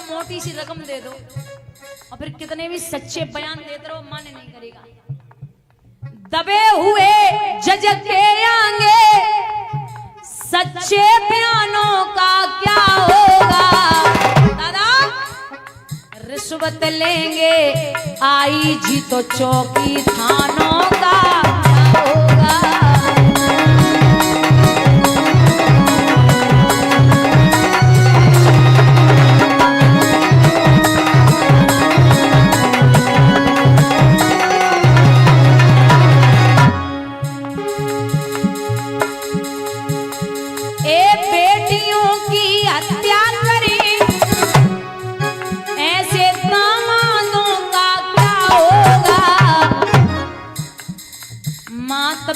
मोटी सी रकम दे दो और फिर कितने भी सच्चे बयान देते रहो, माने नहीं करेगा। दबे हुए जज के आगे सच्चे बयानों का क्या होगा। दादा रिश्वत लेंगे आई जी तो चौकी थानों का क्या होगा।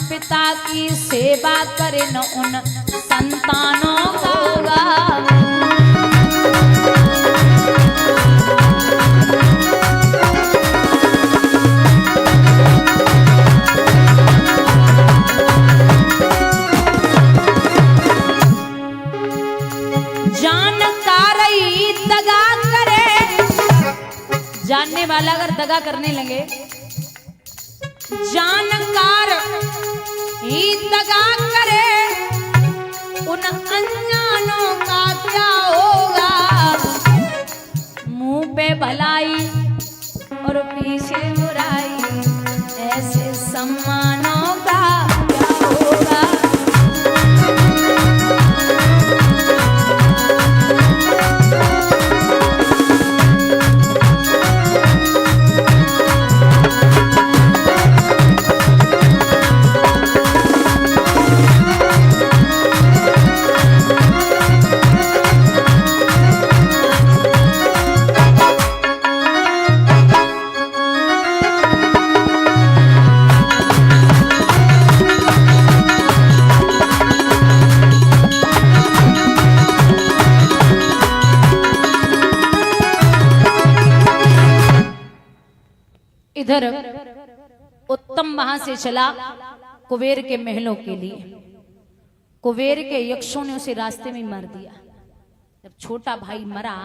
पिता की सेवा करे न उन संतानों का होगा। जानकार दगा करे, जानने वाला अगर दगा करने लगे, जानकार ही दगा करे उन अनजानों का क्या होगा। मुंह पे भलाई और पीछे बुराई ऐसे सम्मानों का क्या होगा। इधर उत्तम वहां से चला कुबेर के महलों के लिए। कुबेर के यक्षों ने उसे रास्ते में मार दिया। जब छोटा भाई मरा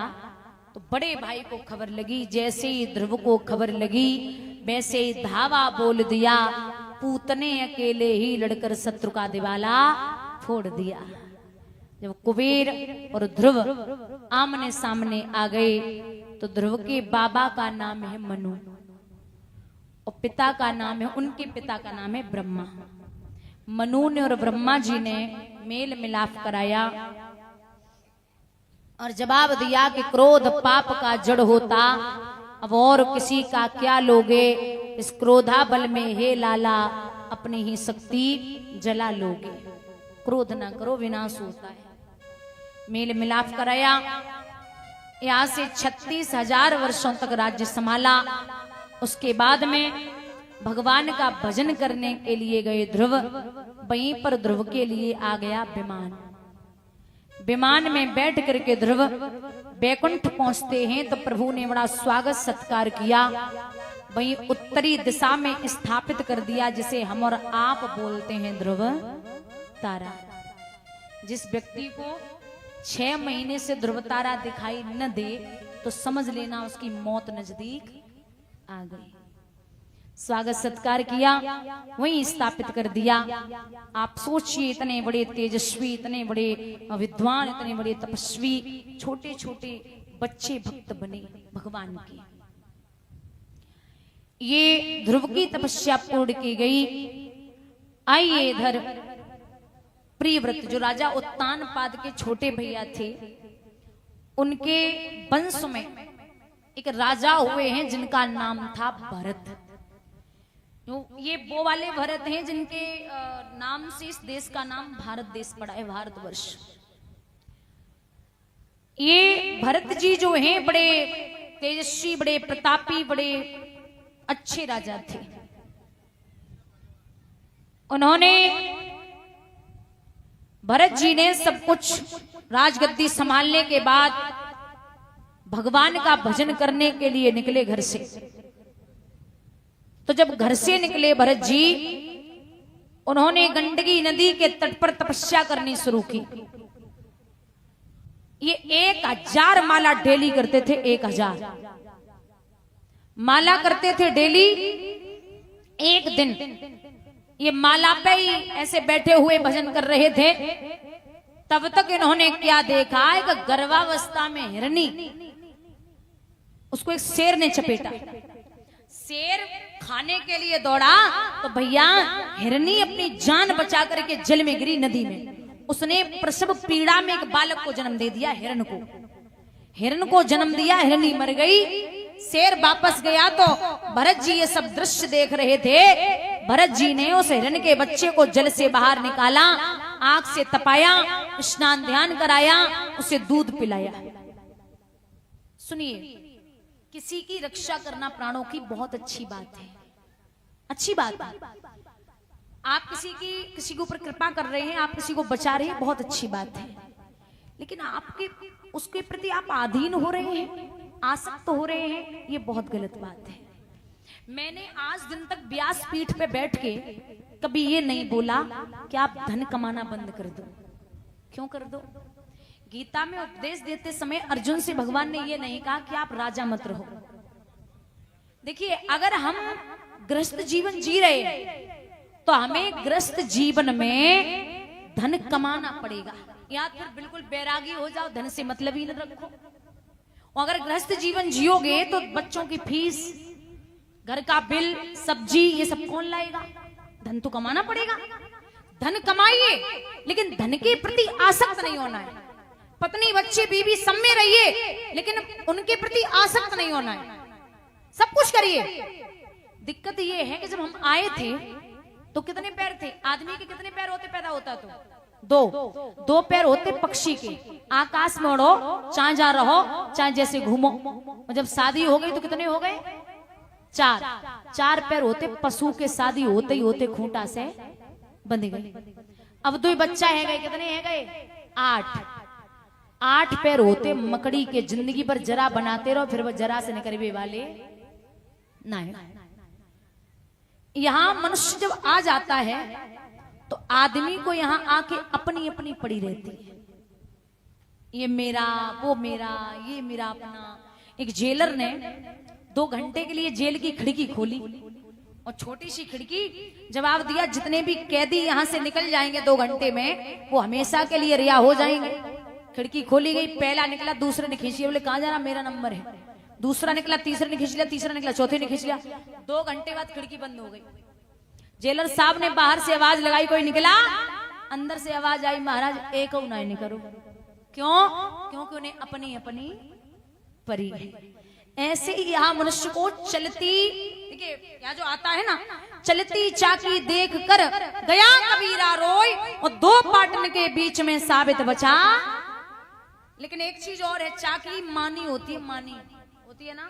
तो बड़े भाई को खबर लगी। जैसे ही ध्रुव को खबर लगी वैसे ही धावा बोल दिया, पूतने अकेले ही लड़कर शत्रु का दिवाला फोड़ दिया। जब कुबेर और ध्रुव आमने सामने आ गए तो ध्रुव के बाबा का नाम है मनु और पिता का नाम है, उनके पिता का नाम है ब्रह्मा। मनु ने और ब्रह्मा जी ने मेल मिलाप कराया और जवाब दिया कि क्रोध पाप का जड़ होता, अब और किसी का क्या लोगे। इस क्रोधा बल में हे लाला अपनी ही शक्ति जला लोगे। क्रोध ना करो, विनाश होता है। मेल मिलाप कराया। यहां से 36,000 वर्षों तक राज्य संभाला। उसके बाद में भगवान का भजन करने के लिए गए ध्रुव। वहीं पर ध्रुव के लिए आ गया विमान। विमान में बैठ करके ध्रुव बैकुंठ पहुंचते हैं तो प्रभु ने बड़ा स्वागत सत्कार किया। वहीं उत्तरी दिशा में स्थापित कर दिया, जिसे हम और आप बोलते हैं ध्रुव तारा। जिस व्यक्ति को 6 महीने से ध्रुव तारा दिखाई न दे तो समझ लेना उसकी मौत नजदीक आ गई। स्वागत सत्कार किया, वहीं स्थापित कर दिया। आप सोचिए, इतने बड़े तेजस्वी, इतने बड़े विद्वान, इतने बड़े तपस्वी, छोटे छोटे बच्चे भक्त बने भगवान के। ये ध्रुव की तपस्या पूर्ण की गई। आइए इधर प्रियव्रत जो राजा उत्तानपाद के छोटे भैया थे, उनके वंश में एक राजा हुए हैं जिनका नाम था भरत। ये वो वाले भरत हैं जिनके नाम से इस देश का नाम भारत देश पड़ा है, भारतवर्ष। ये भरत जी जो हैं बड़े तेजस्वी, बड़े प्रतापी, बड़े अच्छे राजा थे। उन्होंने, भरत जी ने सब कुछ राजगद्दी संभालने के बाद भगवान का भजन करने के लिए निकले घर से। तो जब घर से निकले भरत जी, उन्होंने गंडकी नदी के तट पर तपस्या करनी शुरू की। ये 1000 माला डेली करते थे, 1000 माला करते थे डेली। एक दिन ये माला पे ही ऐसे बैठे हुए भजन कर रहे थे, तब तक इन्होंने क्या देखा, एक गर्भावस्था में हिरनी, उसको एक शेर ने चपेटा। शेर खाने के लिए दौड़ा तो भैया हिरनी अपनी जान बचा करके जल में गिरी, नदी में। उसने प्रसव पीड़ा में एक बालक को जन्म दे दिया, हिरण को। हिरण को जन्म दिया, हिरनी मर गई। शेर वापस गया तो भरत जी ये सब दृश्य देख रहे थे। भरत जी ने उस हिरण के बच्चे को जल से बाहर निकाला, आंख से तपाया, स्नान ध्यान कराया, उसे दूध पिलाया। सुनिए, किसी की रक्षा करना प्राणों की बहुत अच्छी बात है, अच्छी बात है। आप किसी के ऊपर कृपा कर रहे हैं, आप किसी को बचा रहे हैं, बहुत अच्छी बात है। लेकिन आपके उसके प्रति आप अधीन हो रहे हैं, आसक्त हो रहे हैं, ये बहुत गलत बात है। मैंने आज दिन तक व्यास पीठ पे बैठ के कभी ये नहीं बोला कि आप धन कमाना बंद कर दो। क्यों कर दो? गीता में उपदेश देते समय अर्जुन से भगवान ने ये नहीं कहा कि आप राजा मत रहो। देखिए, अगर हम गृहस्थ जीवन जी रहे हैं तो हमें गृहस्थ जीवन में धन कमाना पड़ेगा, या फिर बिल्कुल बैरागी हो जाओ, धन से मतलब ही न रखो। और अगर गृहस्थ जीवन जियोगे तो बच्चों की फीस, घर का बिल, सब्जी, ये सब कौन लाएगा? धन तो कमाना पड़ेगा। धन कमाइए, लेकिन धन के प्रति आसक्त नहीं होना है। पत्नी, बच्चे, बीवी सब में रहिए, लेकिन उनके प्रति आसक्त नहीं होना है। सब कुछ करिए। दिक्कत ये है कि जब हम आए थे तो कितने पैर थे? आदमी के कितने पैर होते पैदा होता तो? दो पैर होते पक्षी के। आकाश में उड़ो, चाहे जा रहो, चाहे जैसे घूमो। और जब शादी हो गई तो कितने हो गए? 4 पैर होते पशु के। शादी होते ही होते खूंटा से बंध गए। अब 2 बच्चा है गए, कितने है गए? 8 पैर होते मकड़ी के। जिंदगी पर जरा बनाते रहो, फिर वो जरा से निकलने वाले ना है। यहां मनुष्य जब आ जाता है तो आदमी को यहां आके अपनी अपनी पड़ी रहती है। ये मेरा, वो मेरा, ये मेरा अपना। एक जेलर ने 2 घंटे के लिए जेल की खिड़की खोली, और छोटी सी खिड़की, जवाब दिया जितने भी कैदी यहां से निकल जाएंगे 2 घंटे में, वो हमेशा के लिए रिहा हो जाएंगे। खिड़की खोली गई, पहला निकला, दूसरे ने खींच लिया। बोले कहां जा रहा? मेरा नंबर है। दूसरा निकला, तीसरे ने खींच लिया, तीसरा निकला, चौथे ने खींच लिया। 2 घंटे बाद खिड़की बंद हो गई। जेलर साहब ने बाहर से आवाज लगाई, कोई निकला? अंदर से आवाज आई, महाराज एक ना निकलो। क्यों? क्योंकि उन्हें अपनी अपनी परी है। ऐसे ही यहाँ मनुष्य को चलती, देखिए यहाँ जो आता है ना, चलती चाकी देख कर गया कबीरा रोय, और 2 पाटन के बीच में साबित बचा। लेकिन एक चीज और है, चाकी मानी होती है, मानी होती है ना।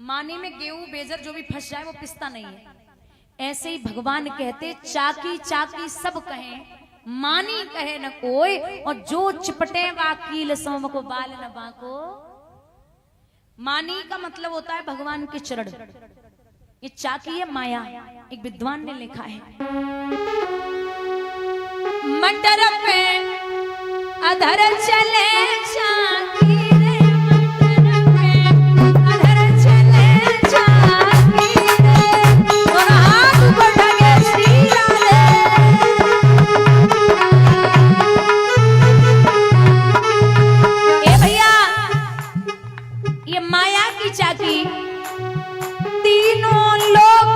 मानी में गेहूं बेजर जो भी फंस जाए वो पिसता नहीं है। ऐसे ही भगवान कहते, चाकी चाकी सब कहें, मानी कहे न कोई, और जो चिपटे वाकील सोम को बाल न बाको। मानी का मतलब होता है भगवान के चरण। ये चाकी है माया। एक विद्वान ने लिखा है, मटर पे अधर चले चाकी रे, मटर पे अधर चले चाकी रे, और हाथ बढ़े श्री राधे। ए भैया, ये माया की चाकी तीनों लोग